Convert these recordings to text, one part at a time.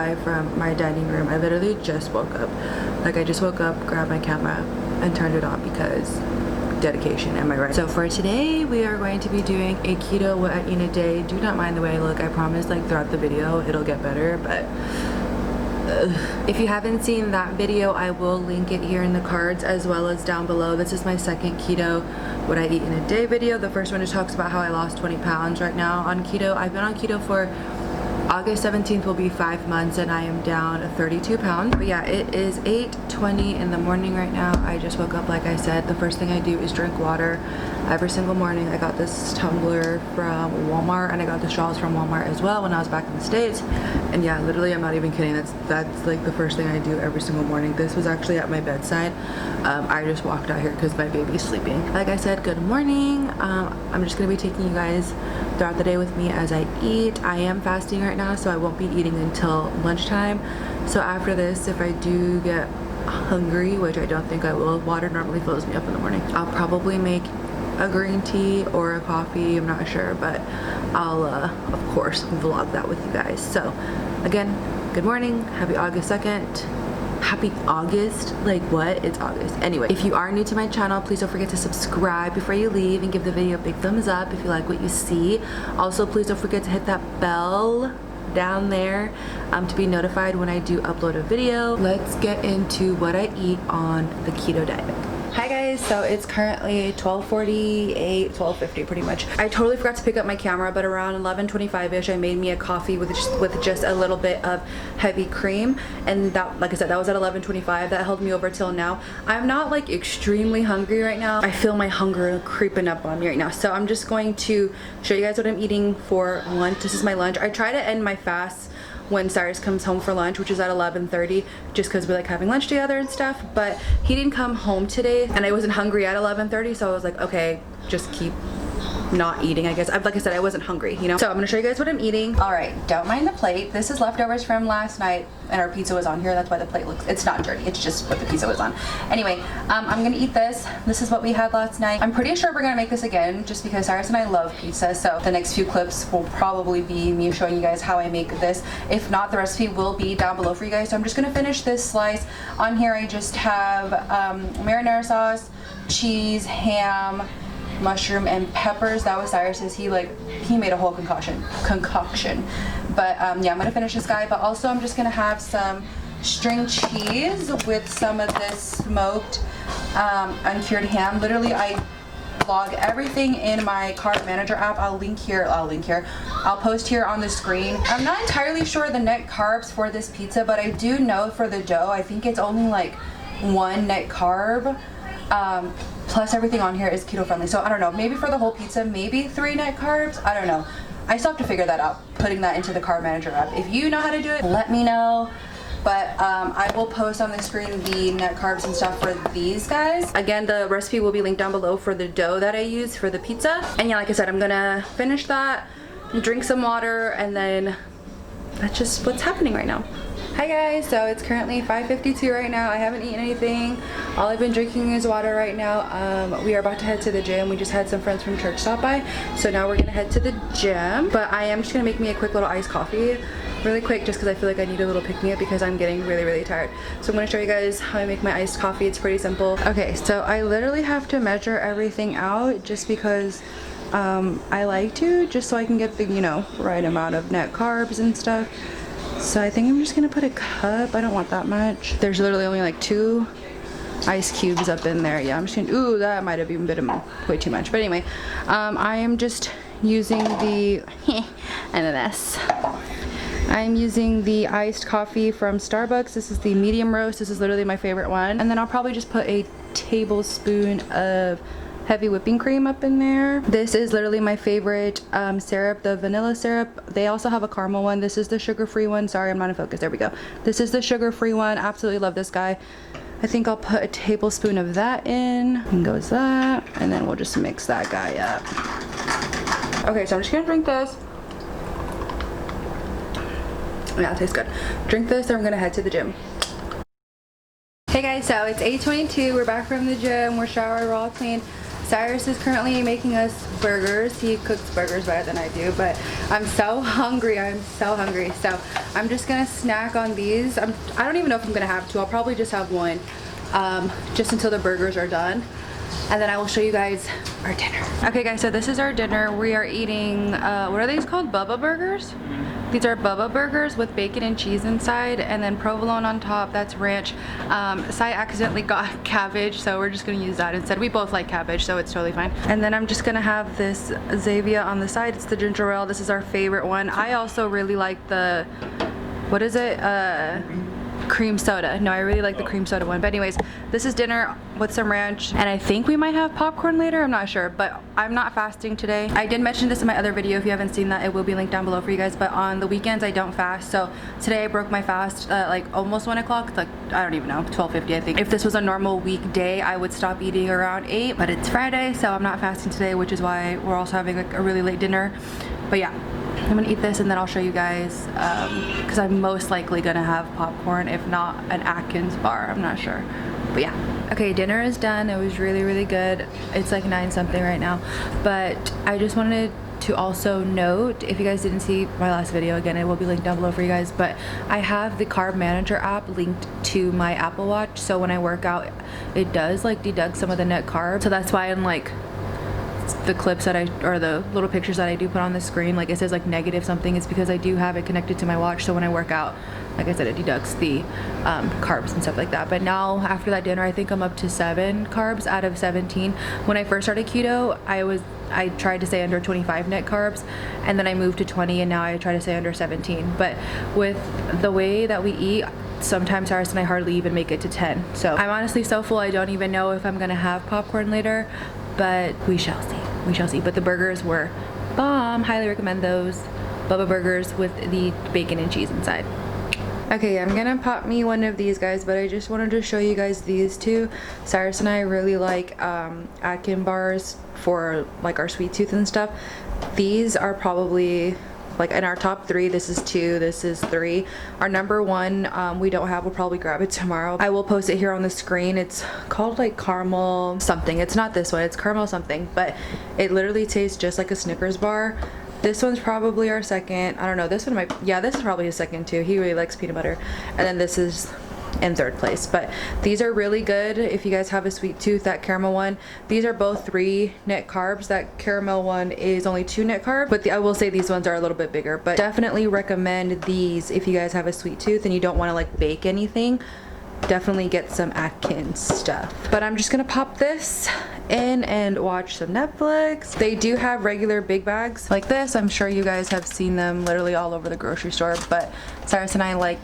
live from my dining room. I literally just woke up. Like, I just woke up, grabbed my camera, and turned it on because dedication, am I right? So for today, we are going to be doing a keto what I eat in a day. Do not mind the way I look. I promise, like, throughout the video, it'll get better, but if you haven't seen that video, I will link it here in the cards as well as down below. This is my second keto what I eat in a day video. The first one just talks about how I lost 20 pounds right now on keto. I've been on keto for August 17th will be 5 months and I am down 32 pounds. But yeah, it is 8:20 in the morning right now. I just woke up, like I said. The first thing I do is drink water every single morning. I got this tumbler from Walmart and I got the straws from Walmart as well when I was back in the States. And yeah, literally, I'm not even kidding. That's like the first thing I do every single morning. This was actually at my bedside. I just walked out here because my baby's sleeping. Like I said, good morning. I'm just gonna be taking you guys throughout the day with me as I eat. I am fasting right now, so I won't be eating until lunchtime. So after this, if I do get hungry, which I don't think I will, water normally fills me up in the morning. I'll probably make a green tea or a coffee, I'm not sure, but I'll of course vlog that with you guys. So again, good morning, happy August 2nd. Happy August, like what? It's August. Anyway, if you are new to my channel, please don't forget to subscribe before you leave and give the video a big thumbs up if you like what you see. Also, please don't forget to hit that bell down there to be notified when I do upload a video. Let's get into what I eat on the keto diet. Hi guys, so it's currently 12:48, 12:50 pretty much. I totally forgot to pick up my camera, but around 11:25ish I made me a coffee with just a little bit of heavy cream, and that, like I said, that was at 11:25. That held me over till now. I'm not like extremely hungry right now. I feel my hunger creeping up on me right now, so I'm just going to show you guys what I'm eating for lunch. This is my lunch. I try to end my fast when Cyrus comes home for lunch, which is at 11:30, just because we like having lunch together and stuff, but he didn't come home today and I wasn't hungry at 11:30, so I was like, okay, just keep not eating, I guess. Like I said, I wasn't hungry, you know? So I'm gonna show you guys what I'm eating. All right, don't mind the plate. This is leftovers from last night and our pizza was on here. That's why the plate looks, it's not dirty. It's just what the pizza was on. Anyway, I'm gonna eat this. This is what we had last night. I'm pretty sure we're gonna make this again just because Cyrus and I love pizza. So the next few clips will probably be me showing you guys how I make this. If not, the recipe will be down below for you guys. So I'm just gonna finish this slice. On here, I just have marinara sauce, cheese, ham, mushroom, and peppers. That was Cyrus's. He made a whole concoction. But yeah, I'm gonna finish this guy, but also I'm just gonna have some string cheese with some of this smoked uncured ham. Literally, I vlog everything in my carb manager app. I'll post here on the screen. I'm not entirely sure the net carbs for this pizza, but I do know for the dough, I think it's only like 1 net carb. Plus everything on here is keto friendly, so I don't know, maybe for the whole pizza, maybe 3 net carbs. I don't know, I still have to figure that out, putting that into the carb manager app. If you know how to do it, let me know. But I will post on the screen the net carbs and stuff for these guys. Again, the recipe will be linked down below for the dough that I use for the pizza. And yeah, like I said, I'm gonna finish that, drink some water, and then that's just what's happening right now. Hi guys, so it's currently 5:52 right now. I haven't eaten anything. All I've been drinking is water right now. We are about to head to the gym. We just had some friends from church stop by, so now we're gonna head to the gym. But I am just gonna make me a quick little iced coffee, really quick, just because I feel like I need a little pick-me-up because I'm getting really tired. So I'm gonna show you guys how I make my iced coffee. It's pretty simple. Okay, so I literally have to measure everything out just because I like to, just so I can get the, you know, right amount of net carbs and stuff. So I think I'm just gonna put a cup. I don't want that much. There's literally only like 2 ice cubes up in there. Yeah, I'm just gonna, ooh, that might have even been way too much. But anyway, I am just using the, I'm using the iced coffee from Starbucks. This is the medium roast. This is literally my favorite one. And then I'll probably just put a tablespoon of heavy whipping cream up in there. This is literally my favorite syrup, the vanilla syrup. They also have a caramel one. This is the sugar-free one. Sorry, I'm not in focus. There we go. This is the sugar-free one. Absolutely love this guy. I think I'll put a tablespoon of that in. And goes that. And then we'll just mix that guy up. Okay, so I'm just gonna drink this. Yeah, it tastes good. Drink this, and I'm gonna head to the gym. Hey guys, so it's 8:22. We're back from the gym. We're showered, we're all clean. Cyrus is currently making us burgers. He cooks burgers better than I do, but I'm so hungry. I'm so hungry. So I'm just gonna snack on these. I don't even know if I'm gonna have two. I'll probably just have one, just until the burgers are done. And then I will show you guys our dinner. Okay guys, so this is our dinner. We are eating, what are these called? Bubba burgers? These are Bubba burgers with bacon and cheese inside, and then provolone on top. That's ranch. Sai accidentally got cabbage, so we're just gonna use that instead. We both like cabbage, so it's totally fine. And then I'm just gonna have this Xavia on the side. It's the ginger ale. This is our favorite one. I also really like the, what is it? Cream soda. No, I really like the cream soda one. But anyways, this is dinner with some ranch, and I think we might have popcorn later. I'm not sure, but I'm not fasting today. I did mention this in my other video. If you haven't seen that, it will be linked down below for you guys. But on the weekends, I don't fast. So today I broke my fast like almost 1 o'clock. Like, I don't even know, 12:50 I think. If this was a normal weekday, I would stop eating around 8, but it's Friday, so I'm not fasting today, which is why we're also having like a really late dinner. But yeah, I'm gonna eat this and then I'll show you guys, because I'm most likely gonna have popcorn, if not an Atkins bar. I'm not sure, but yeah. Okay, dinner is done. It was really, really good. It's like 9 something right now, but I just wanted to also note, if you guys didn't see my last video, again, it will be linked down below for you guys, but I have the Carb Manager app linked to my Apple Watch, so when I work out, it does like deduct some of the net carbs. So that's why I'm like, the clips that or the little pictures that I do put on the screen, like it says like negative something, it's because I do have it connected to my watch, so when I work out, like I said, it deducts the carbs and stuff like that. But now after that dinner, I think I'm up to 7 carbs out of 17. When I first started keto, I tried to stay under 25 net carbs, and then I moved to 20, and now I try to stay under 17. But with the way that we eat, sometimes Cyrus and I hardly even make it to 10. So I'm honestly so full, I don't even know if I'm gonna have popcorn later, but we shall see. We shall see. But the burgers were bomb. Highly recommend those Bubba burgers with the bacon and cheese inside. Okay, I'm gonna pop me one of these guys, but I just wanted to show you guys these two. Cyrus and I really like Atkins bars for like our sweet tooth and stuff. These are probably like in our top 3. This is 2, this is 3. Our number 1 we don't have. We'll probably grab it tomorrow. I will post it here on the screen. It's called like caramel something. It's not this one, it's caramel something, but it literally tastes just like a Snickers bar. This one's probably our second. I don't know, this one might, yeah, this is probably his second too. He really likes peanut butter. And then this is in 3rd place. But these are really good if you guys have a sweet tooth. That caramel one, these are both 3 net carbs. That caramel one is only 2 net carbs, but I will say these ones are a little bit bigger. But definitely recommend these if you guys have a sweet tooth and you don't want to like bake anything. Definitely get some Atkins stuff. But I'm just gonna pop this in and watch some Netflix. They do have regular big bags like this. I'm sure you guys have seen them literally all over the grocery store, but Cyrus and I like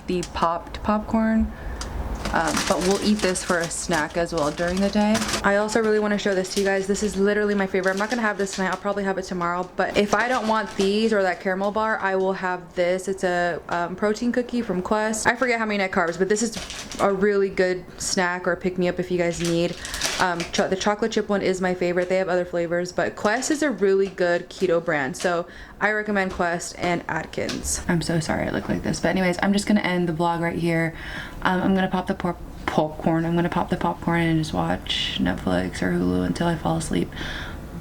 the popped popcorn, but we'll eat this for a snack as well during the day. I also really want to show this to you guys. This is literally my favorite. I'm not gonna have this tonight, I'll probably have it tomorrow, but if I don't want these or that caramel bar, I will have this. It's a protein cookie from Quest. I forget how many net carbs, but this is a really good snack or pick-me-up if you guys need. The chocolate chip one is my favorite. They have other flavors, but Quest is a really good keto brand, so I recommend Quest and Atkins. I'm so sorry I look like this, but anyways, I'm just gonna end the vlog right here. I'm gonna pop the popcorn. I'm gonna pop the popcorn and just watch Netflix or Hulu until I fall asleep.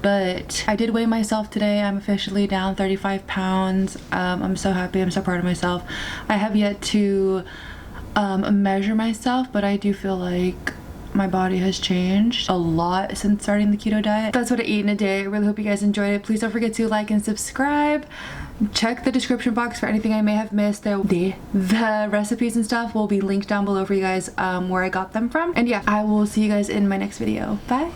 But I did weigh myself today. I'm officially down 35 pounds. I'm so happy. I'm so proud of myself. I have yet to measure myself, but I do feel like my body has changed a lot since starting the keto diet. That's what I eat in a day. I really hope you guys enjoyed it. Please don't forget to like and subscribe. Check the description box for anything I may have missed. The recipes and stuff will be linked down below for you guys where I got them from. And yeah, I will see you guys in my next video. Bye.